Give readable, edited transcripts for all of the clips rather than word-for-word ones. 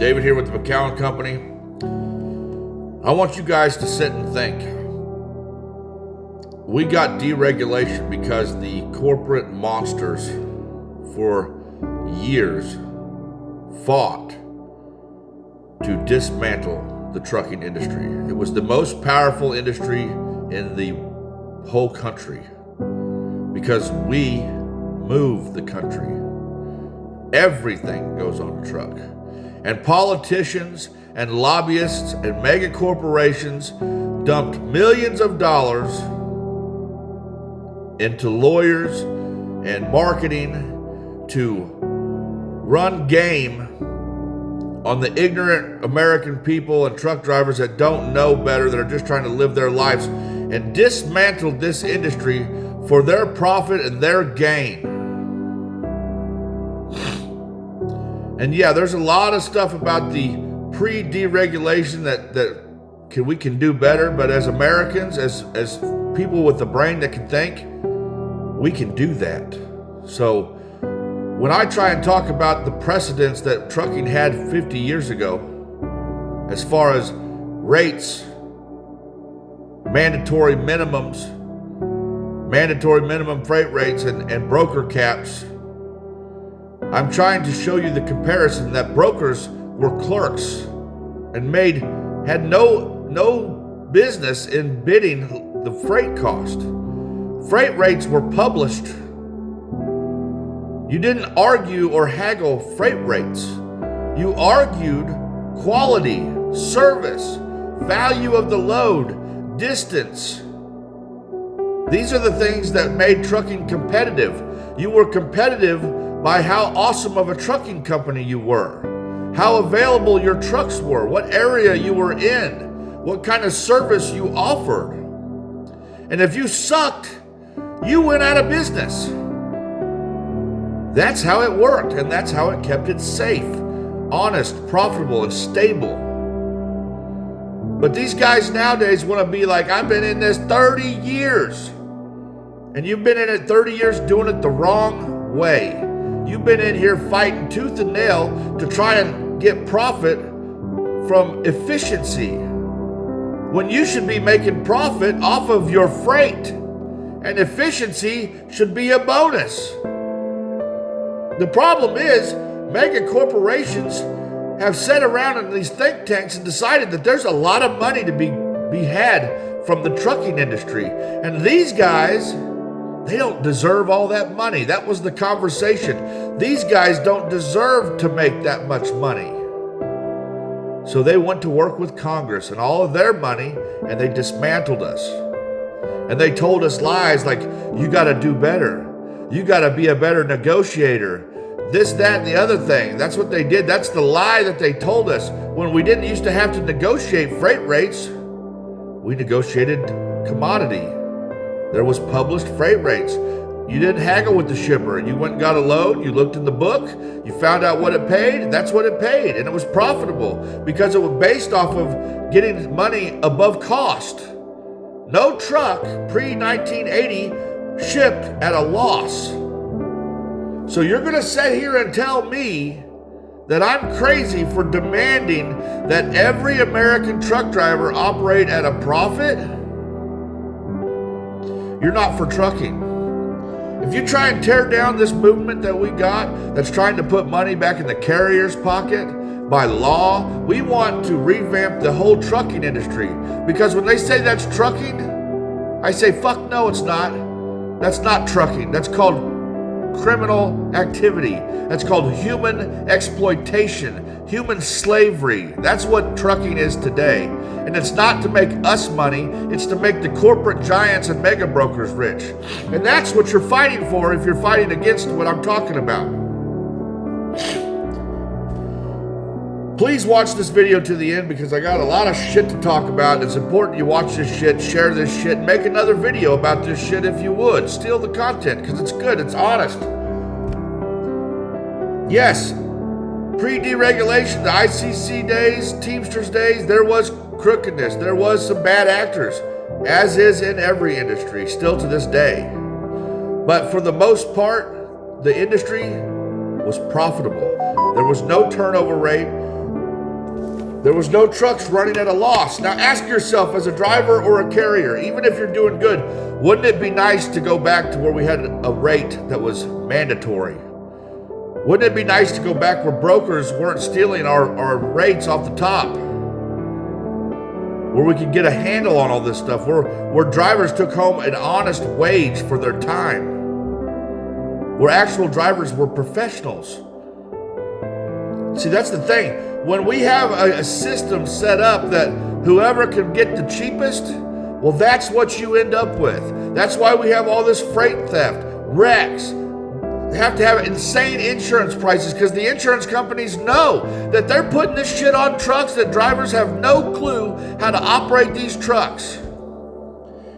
David here with the McCowan Company. I want you guys to sit and think. We got deregulation because the corporate monsters for years fought to dismantle the trucking industry. It was the most powerful industry in the whole country because we move the country. Everything goes on a truck. And politicians and lobbyists and mega corporations dumped millions of dollars into lawyers and marketing to run game on the ignorant American people and truck drivers that don't know better, that are just trying to live their lives, and dismantled this industry for their profit and their gain. And yeah, there's a lot of stuff about the pre-deregulation that we can do better, but as Americans, as people with a brain that can think, we can do that. So when I try and talk about the precedents that trucking had 50 years ago, as far as rates, mandatory minimum freight rates and broker caps, I'm trying to show you the comparison that brokers were clerks and had no business in bidding the freight cost. Freight rates were published. You didn't argue or haggle freight rates. You argued quality, service, value of the load, distance. These are the things that made trucking competitive. You were competitive by how awesome of a trucking company you were, how available your trucks were, what area you were in, what kind of service you offered. And if you sucked, you went out of business. That's how it worked, and that's how it kept it safe, honest, profitable, and stable. But these guys nowadays want to be like, I've been in this 30 years. And you've been in it 30 years doing it the wrong way. You've been in here fighting tooth and nail to try and get profit from efficiency, when you should be making profit off of your freight, and efficiency should be a bonus. The problem is, mega corporations have sat around in these think tanks and decided that there's a lot of money to be had from the trucking industry. And these guys, they don't deserve all that money. That was the conversation. These guys don't deserve to make that much money. So they went to work with Congress and all of their money, and they dismantled us. And they told us lies like, you got to do better. You got to be a better negotiator. This, that, and the other thing. That's what they did. That's the lie that they told us. When we didn't used to have to negotiate freight rates, we negotiated commodity. There was published freight rates. You didn't haggle with the shipper. You went and got a load. You looked in the book. You found out what it paid. And that's what it paid. And it was profitable because it was based off of getting money above cost. No truck pre-1980 shipped at a loss. So you're going to sit here and tell me that I'm crazy for demanding that every American truck driver operate at a profit? You're not for trucking. If you try and tear down this movement that we got, that's trying to put money back in the carrier's pocket by law, we want to revamp the whole trucking industry. Because when they say that's trucking, I say, fuck no, it's not. That's not trucking. That's called criminal activity. That's called human exploitation, human slavery. That's what trucking is today. And it's not to make us money, it's to make the corporate giants and mega brokers rich. And that's what you're fighting for if you're fighting against what I'm talking about. Please watch this video to the end because I got a lot of shit to talk about. It's important you watch this shit, share this shit, make another video about this shit if you would. Steal the content because it's good, it's honest. Yes, pre-deregulation, the ICC days, Teamsters days, there was crookedness, there was some bad actors, as is in every industry, still to this day. But for the most part, the industry was profitable. There was no turnover rate. There was no trucks running at a loss. Now ask yourself, as a driver or a carrier, even if you're doing good, wouldn't it be nice to go back to where we had a rate that was mandatory? Wouldn't it be nice to go back where brokers weren't stealing our rates off the top? Where we could get a handle on all this stuff, where drivers took home an honest wage for their time, where actual drivers were professionals. See, that's the thing. When we have a system set up that whoever can get the cheapest, well, that's what you end up with. That's why we have all this freight theft, wrecks. They have to have insane insurance prices because the insurance companies know that they're putting this shit on trucks that drivers have no clue how to operate these trucks.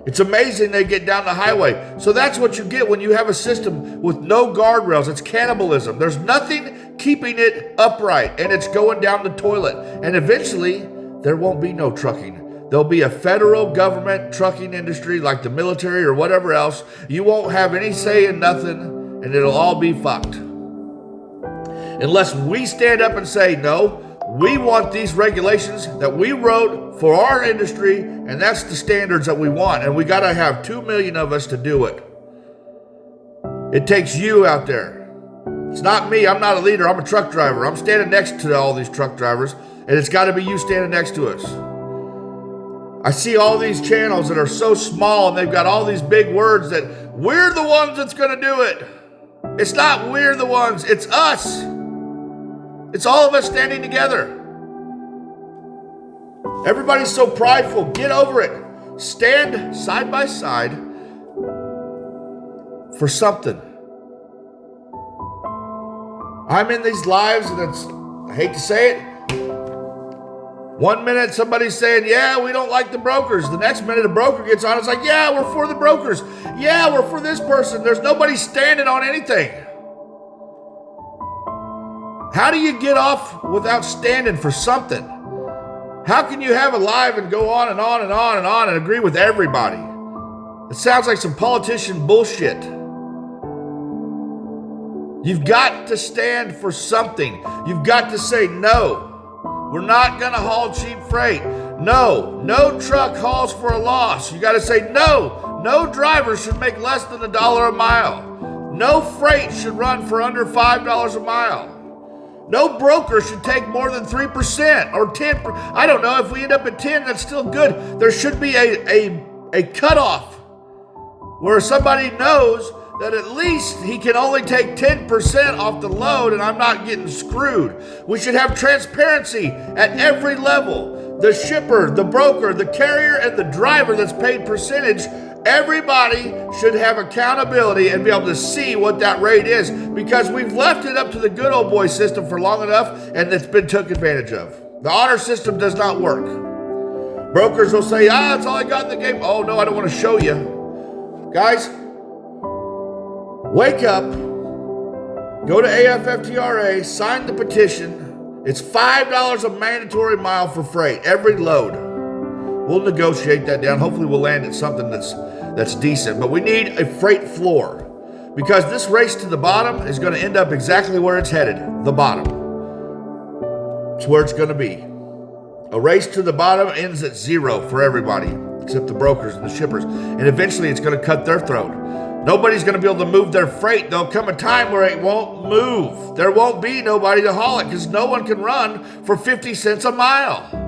It's amazing they get down the highway. So that's what you get when you have a system with no guardrails. It's cannibalism. There's nothing keeping it upright, and it's going down the toilet. And eventually, there won't be no trucking. There'll be a federal government trucking industry like the military or whatever else. You won't have any say in nothing, and it'll all be fucked. Unless we stand up and say, no, we want these regulations that we wrote for our industry, and that's the standards that we want. And we got to have 2 million of us to do it. It takes you out there. It's not me. I'm not a leader. I'm a truck driver. I'm standing next to all these truck drivers, and it's got to be you standing next to us. I see all these channels that are so small, and they've got all these big words that we're the ones that's going to do it. It's not we're the ones. It's us. It's all of us standing together. Everybody's so prideful. Get over it. Stand side by side for something. I'm in these lives, and I hate to say it. 1 minute somebody's saying, yeah, we don't like the brokers. The next minute a broker gets on, it's like, yeah, we're for the brokers. Yeah, we're for this person. There's nobody standing on anything. How do you get off without standing for something? How can you have a live and go on and on and on and on and agree with everybody? It sounds like some politician bullshit. You've got to stand for something. You've got to say, no, we're not going to haul cheap freight. No truck hauls for a loss. You got to say, no driver should make less than $1 a mile. No freight should run for under $5 a mile. No broker should take more than 3% or 10%. I don't know. If we end up at 10, that's still good. There should be a cutoff where somebody knows that at least he can only take 10% off the load and I'm not getting screwed. We should have transparency at every level. The shipper, the broker, the carrier, and the driver that's paid percentage. Everybody should have accountability and be able to see what that rate is, because we've left it up to the good old boy system for long enough and it's been took advantage of. The honor system does not work. Brokers will say, that's all I got in the game. Oh no, I don't want to show you. Guys, wake up, go to AFFTRA, sign the petition. It's $5 a mandatory mile for freight, every load. We'll negotiate that down. Hopefully we'll land at something that's decent. But we need a freight floor, because this race to the bottom is going to end up exactly where it's headed, the bottom. It's where it's going to be. A race to the bottom ends at zero for everybody, except the brokers and the shippers. And eventually it's going to cut their throat. Nobody's going to be able to move their freight. There'll come a time where it won't move. There won't be nobody to haul it because no one can run for 50 cents a mile.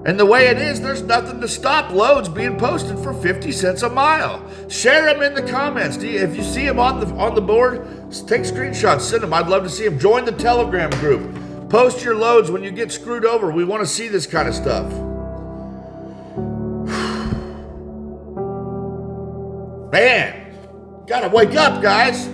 And the way it is, there's nothing to stop loads being posted for 50 cents a mile. Share them in the comments. If you see them on the board, take screenshots, send them. I'd love to see them. Join the Telegram group. Post your loads when you get screwed over. We want to see this kind of stuff. Man, gotta wake up, guys.